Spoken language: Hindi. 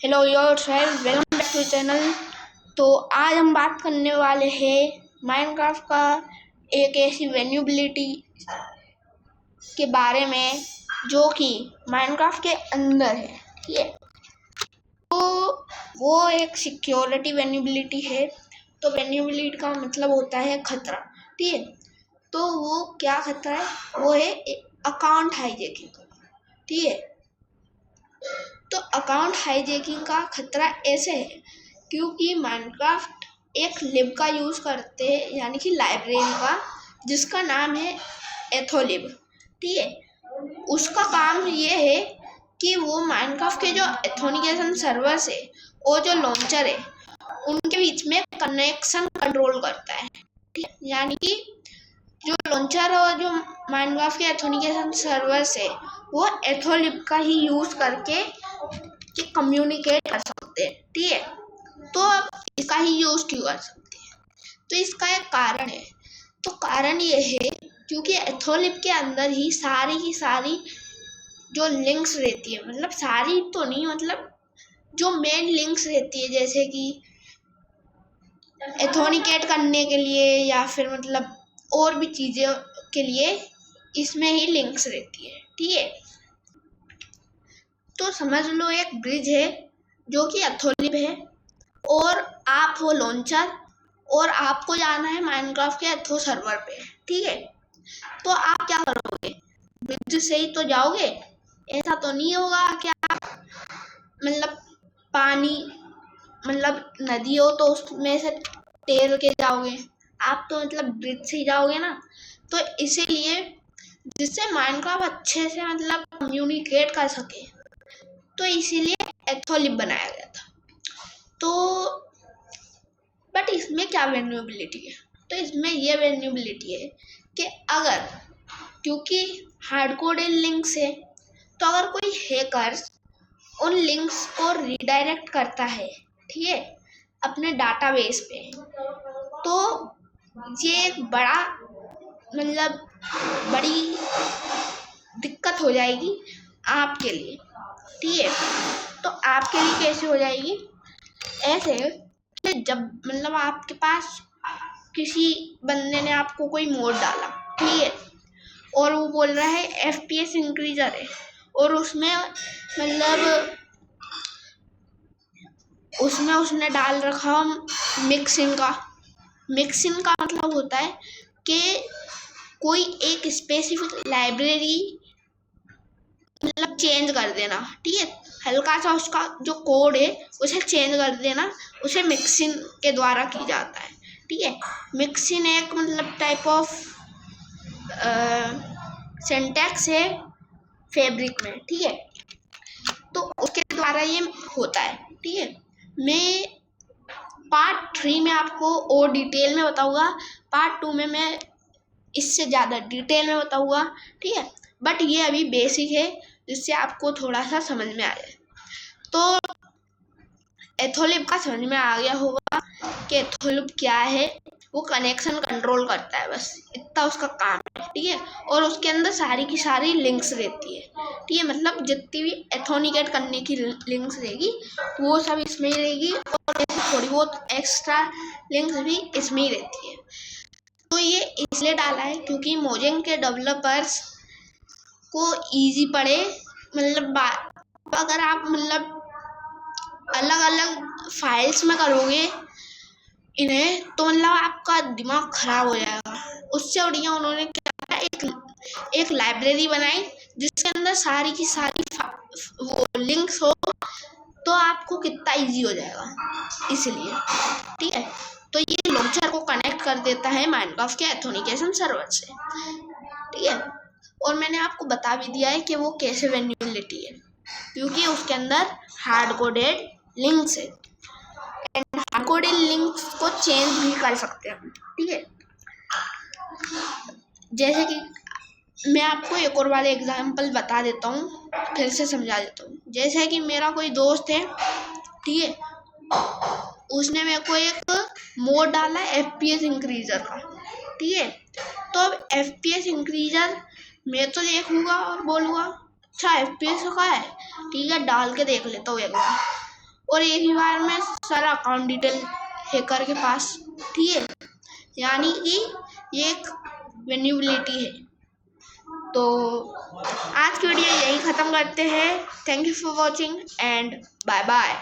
Hello your friends, welcome back to channel. तो आज हम बात करने वाले हैं माइनक्राफ्ट का एक ऐसी वेन्यूबिलिटी के बारे में जो कि माइनक्राफ्ट के अंदर है। ठीक है, तो वो एक सिक्योरिटी वेन्यूबिलिटी है। तो वेन्यूबिलिटी का मतलब होता है खतरा। ठीक है, तो वो क्या खतरा है? वो है अकाउंट हाईजैकिंग। ठीक है, तो अकाउंट हाईजैकिंग का खतरा ऐसे है क्योंकि माइनक्राफ्ट एक लिब का यूज़ करते हैं, यानी कि लाइब्रेरी का, जिसका नाम है एथोलिब। ठीक है, उसका काम ये है कि वो माइनक्राफ्ट के जो एथोनिकेशन सर्वर्स है और जो लॉन्चर है उनके बीच में कनेक्शन कंट्रोल करता है। ठीक है, यानी कि जो लॉन्चर और जो माइनक्राफ्ट के एथोनिकेशन सर्वर्स है वो एथोलिब का ही यूज़ करके कम्युनिकेट कर सकते हैं। ठीक है, तो अब इसका ही यूज़ क्यों कर सकते हैं? तो इसका एक कारण है। तो कारण ये है क्योंकि एथोलिब के अंदर ही सारी की सारी जो लिंक्स रहती है, मतलब सारी तो नहीं, मतलब जो मेन लिंक्स रहती है, जैसे कि एथोनिकेट करने के लिए या फिर मतलब और भी चीज़ों के लिए इसमें ही लिंक्स रहती है। ठीक है, तो समझ लो एक ब्रिज है जो कि एथोलिब है और आप हो लॉन्चर और आपको जाना है माइनक्राफ्ट के एथो सर्वर पे। ठीक है, तो आप क्या करोगे? ब्रिज से ही तो जाओगे? ऐसा तो नहीं होगा कि आप मतलब पानी, मतलब नदी हो तो उसमें से तैर के जाओगे। आप तो मतलब ब्रिज से ही जाओगे ना। तो इसीलिए जिससे माइनक्राफ्ट अच्छे से मतलब कम्युनिकेट कर सके, तो इसीलिए एथोलिब बनाया गया था। तो बट इसमें क्या वेन्यूबिलिटी है? तो इसमें ये वेन्यूबिलिटी है कि अगर, क्योंकि हार्डकोडेड लिंक्स है, तो अगर कोई हैकर्स उन लिंक्स को रीडायरेक्ट करता है, ठीक है, अपने डाटाबेस पे, तो ये एक बड़ा मतलब बड़ी दिक्कत हो जाएगी आपके लिए। ठीक है, तो आपके लिए कैसे हो जाएगी? ऐसे कि जब मतलब आपके पास किसी बंदे ने आपको कोई मोड डाला, ठीक है, और वो बोल रहा है FPS इंक्रीजर है, और उसमें मतलब उसने डाल रखा मिक्सिंग का मतलब होता है कि कोई एक स्पेसिफिक लाइब्रेरी मतलब चेंज कर देना। ठीक है, हल्का सा उसका जो कोड है उसे चेंज कर देना, उसे मिक्सिंग के द्वारा की जाता है। ठीक है, मिक्सिंग एक मतलब टाइप ऑफ सिंटैक्स है फैब्रिक में। ठीक है, तो उसके द्वारा ये होता है। ठीक है, मैं पार्ट 3 में आपको और डिटेल में बताऊंगा, पार्ट 2 में मैं इससे ज़्यादा डिटेल में बताऊंगा। ठीक है, बट ये अभी बेसिक है जिससे आपको थोड़ा सा समझ में आ जाए। तो एथोलिब का समझ में आ गया होगा कि एथोलिब क्या है। वो कनेक्शन कंट्रोल करता है, बस इतना उसका काम है। ठीक है, और उसके अंदर सारी की सारी लिंक्स रहती है। ठीक है, मतलब जितनी भी एथोनिकेट करने की लिंक्स रहेगी वो सब इसमें ही रहेगी, और थोड़ी बहुत एक्स्ट्रा लिंक्स भी इसमें ही रहती है। तो ये इसलिए डाला है क्योंकि मोजिंग के डेवलपर्स को इजी पड़े। मतलब अगर आप मतलब अलग अलग फाइल्स में करोगे इन्हें, तो मतलब आपका दिमाग खराब हो जाएगा। उससे बढ़िया उन्होंने क्या, एक लाइब्रेरी बनाई जिसके अंदर सारी की सारी वो लिंक्स हो, तो आपको कितना इजी हो जाएगा इसलिए। ठीक है, तो ये लॉन्चर को कनेक्ट कर देता है माइनक्राफ्ट के एथोनिकेशन सर्वर से। ठीक है, और मैंने आपको बता भी दिया है कि वो कैसे वेन्यूबिलिटी है, क्योंकि उसके अंदर हार्ड कोडेड लिंक्स है, एंड हार्ड कोडेड लिंक्स को चेंज भी कर सकते हैं। ठीक है, जैसे कि मैं आपको एक और वाले एग्जाम्पल बता देता हूँ, फिर से समझा देता हूँ। जैसे कि मेरा कोई दोस्त है, ठीक है, उसने मेरे को एक मोड डाला FPS इंक्रीजर का। ठीक है, तो अब FPS इंक्रीजर मैं तो देखूंगा और बोलूँगा अच्छा FPS का है, ठीक है, डाल के देख लेता हूँ एक बार। और एक ही बार में सारा अकाउंट डिटेल हैकर के पास, ठीक है। यानी कि ये एक वेन्यूबिलिटी है। तो आज की वीडियो यही ख़त्म करते हैं। Thank you for watching and bye bye.